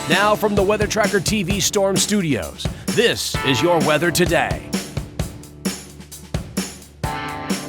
Now from the Weather Tracker TV Storm Studios, this is your weather today.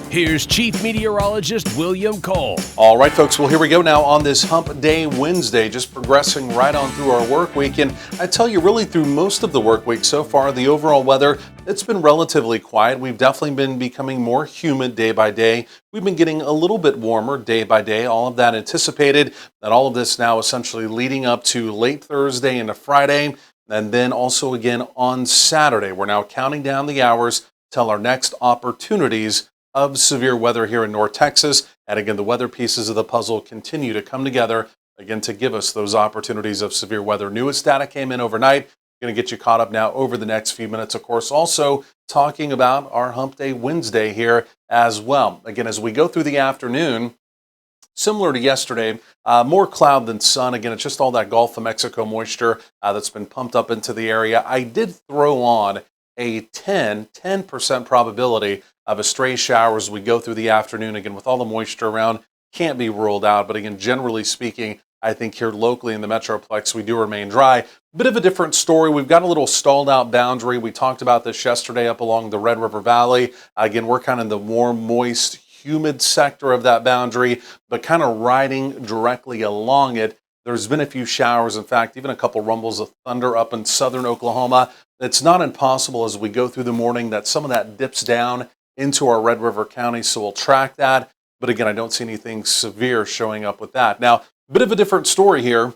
Here's Chief Meteorologist William Cole. All right, folks, well, here we go now on this Hump Day Wednesday, just progressing right on through our work week. And I tell you, really through most of the work week so far, the overall weather, it's been relatively quiet. We've definitely been becoming more humid day by day. We've been getting a little bit warmer day by day. All of that anticipated, and all of this now essentially leading up to late Thursday into Friday, and then also again on Saturday. We're now counting down the hours till our next opportunities of severe weather here in North Texas. And again, the weather pieces of the puzzle continue to come together again to give us those opportunities of severe weather. Newest data came in overnight. Going to get you caught up now over the next few minutes. Of course, also talking about our Hump Day Wednesday here as well. Again, as we go through the afternoon, similar to yesterday, more cloud than sun. Again, it's just all that Gulf of Mexico moisture that's been pumped up into the area. I did throw on a 10% probability of a stray shower as we go through the afternoon. Again, with all the moisture around, can't be ruled out. But again, generally speaking, I think here locally in the Metroplex, we do remain dry. Bit of a different story. We've got a little stalled out boundary. We talked about this yesterday up along the Red River Valley. Again, we're kind of in the warm, moist, humid sector of that boundary, but kind of riding directly along it. There's been a few showers. In fact, even a couple rumbles of thunder up in southern Oklahoma. It's not impossible as we go through the morning that some of that dips down into our Red River County, so we'll track that. But again, I don't see anything severe showing up with that. Now, a bit of a different story here.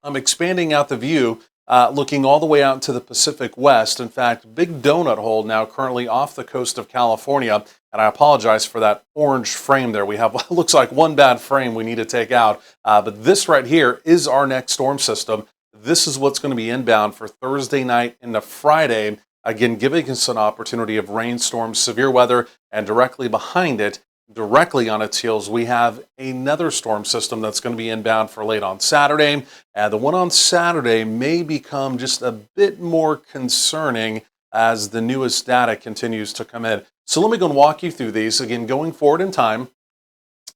I'm expanding out the view, looking all the way out into the Pacific West. In fact, big donut hole now currently off the coast of California. And I apologize for that orange frame there. We have, looks like one bad frame we need to take out. But this right here is our next storm system. This is what's going to be inbound for Thursday night into Friday. Again, giving us an opportunity of rainstorms, severe weather, and directly behind it, directly on its heels, we have another storm system that's going to be inbound for late on Saturday. And the one on Saturday may become just a bit more concerning as the newest data continues to come in. So let me go and walk you through these. Again, going forward in time,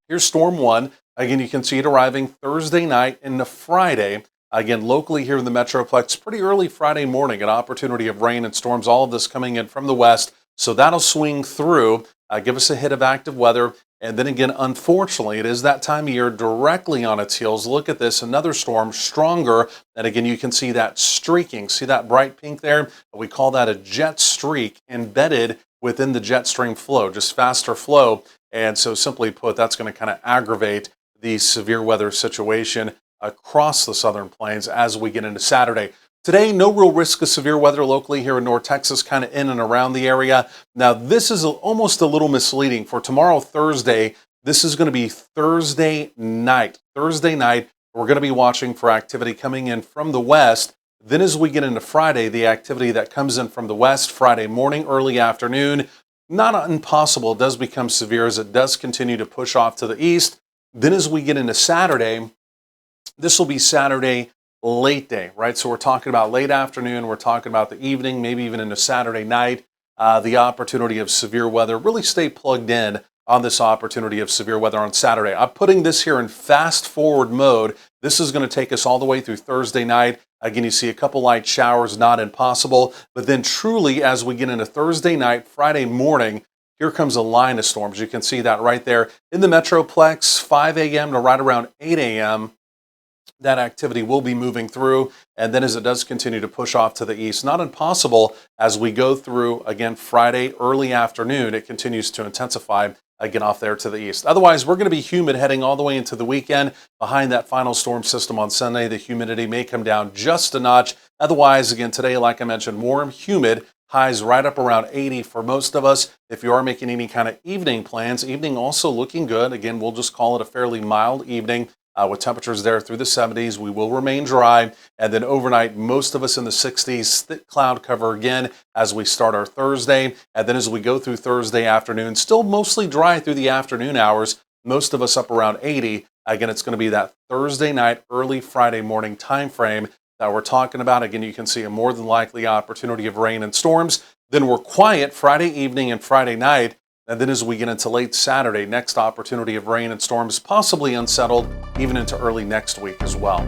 here's Storm 1. Again, you can see it arriving Thursday night into Friday. Again, locally here in the Metroplex, pretty early Friday morning, an opportunity of rain and storms, all of this coming in from the west. So that'll swing through, give us a hit of active weather. And then again, unfortunately, it is that time of year directly on its heels. Look at this, another storm, stronger. And again, you can see that streaking. See that bright pink there? We call that a jet streak embedded within the jet stream flow, just faster flow. And so simply put, that's going to kind of aggravate the severe weather situation across the southern plains as we get into Saturday. Today, no real risk of severe weather locally here in North Texas, kind of in and around the area. Now, this is almost a little misleading. For tomorrow, Thursday, this is going to be Thursday night. Thursday night, we're going to be watching for activity coming in from the west. Then as we get into Friday, the activity that comes in from the west, Friday morning, early afternoon, not impossible. It does become severe as it does continue to push off to the east. Then as we get into Saturday, this will be Saturday late day, right? So we're talking about late afternoon, we're talking about the evening, maybe even into Saturday night, the opportunity of severe weather. Really stay plugged in on this opportunity of severe weather on Saturday. I'm putting this here in fast forward mode. This is going to take us all the way through Thursday night. Again, you see a couple light showers, not impossible. But then truly, as we get into Thursday night, Friday morning, here comes a line of storms. You can see that right there in the Metroplex, 5 a.m. to right around 8 a.m. That activity will be moving through, and then as it does continue to push off to the east, not impossible as we go through, again, Friday early afternoon, it continues to intensify again off there to the east. Otherwise, we're going to be humid heading all the way into the weekend. Behind that final storm system on Sunday, the humidity may come down just a notch. Otherwise, again, today, like I mentioned, warm, humid, highs right up around 80 for most of us. If you are making any kind of evening plans, evening also looking good. Again, we'll just call it a fairly mild evening. With temperatures there through the 70s, we will remain dry. And then overnight, most of us in the 60s, thick cloud cover again as we start our Thursday. And then as we go through Thursday afternoon, still mostly dry through the afternoon hours, most of us up around 80. Again, it's going to be that Thursday night, early Friday morning time frame that we're talking about. Again, you can see a more than likely opportunity of rain and storms. Then we're quiet Friday evening and Friday night. And then as we get into late Saturday, next opportunity of rain and storms, possibly unsettled even into early next week as well.